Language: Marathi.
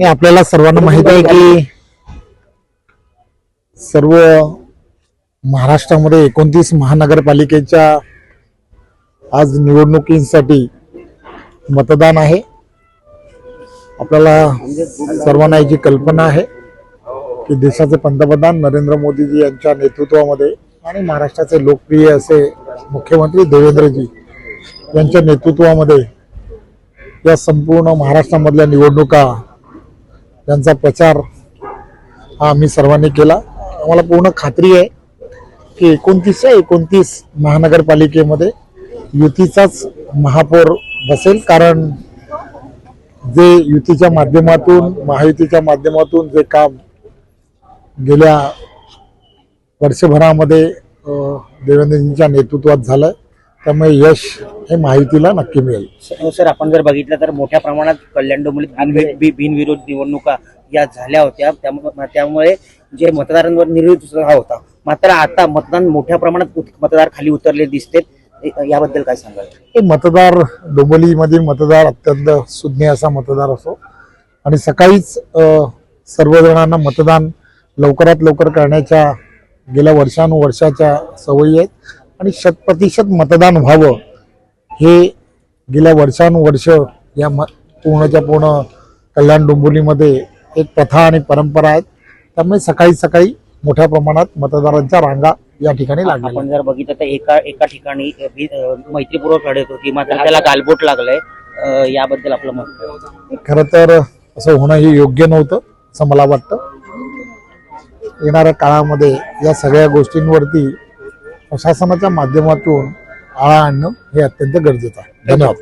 आणि आपल्याला सर्वांना माहित आहे की सर्व महाराष्ट्रामध्ये 29 महानगरपालिकेच्या आज निवडणुकीसाठी मतदान आहे। आपल्याला सर्वांना याची कल्पना आहे की देशाचे पंतप्रधान नरेंद्र मोदीजी यांच्या नेतृत्वामध्ये आणि महाराष्ट्राचे लोकप्रिय असे मुख्यमंत्री देवेंद्रजी यांच्या नेतृत्वामध्ये या संपूर्ण महाराष्ट्रामधल्या निवडणुका यांचा प्रचार हा आम्ही सर्वांनी केला। आम्हाला पूर्ण खात्री आहे की 29 महानगरपालिकेमध्ये युतीचाच महापौर बसेल, कारण जे युतीच्या माध्यमातून महायुतीच्या माध्यमातून जे काम गेल्या वर्षभरामध्ये देवेंद्रजींच्या नेतृत्वात झालं त्यामुळे यश हे महायुतीला नक्की मिळेल। सर, आपण जर बघितलं तर मोठ्या प्रमाणात कल्याण डोंबिवलीत बिनविरोध निवडणुका या झाल्या होत्या, त्यामुळे जे मतदारांवर निर्विरोध होता, मात्र आता मतदान मोठ्या प्रमाणात मतदार खाली उतरले दिसते, याबद्दल काय सांगाल? हे मतदार डोंबिवलीमधील मतदार अत्यंत सुज्ञ असा मतदार असो आणि सकाळीच सर्वजणांना मतदान लवकरात लवकर करण्याच्या गेल्या वर्षानुवर्षाच्या सवयी आहेत आणि 100% मतदान व्हावं हे गेल्या वर्षानुवर्ष या पूर्णच्या पूर्ण कल्याण डोंबिवलीमध्ये एक प्रथा आणि परंपरा आहेत। त्यामुळे सकाळी सकाळी मोठ्या प्रमाणात मतदारांच्या रांगा या ठिकाणी लागल्या। आपण जर बघितलं तर एका ठिकाणी मैत्रीपूर्वक लढत होती, मात्र त्याला गालबोट लागलंय, याबद्दल आपलं मत? खरं तर असं होणं हे योग्य नव्हतं असं मला वाटतं। येणाऱ्या काळामध्ये या सगळ्या गोष्टींवरती प्रशासनाच्या माध्यमातून आळा आणणं हे अत्यंत गरजेचं आहे। धन्यवाद।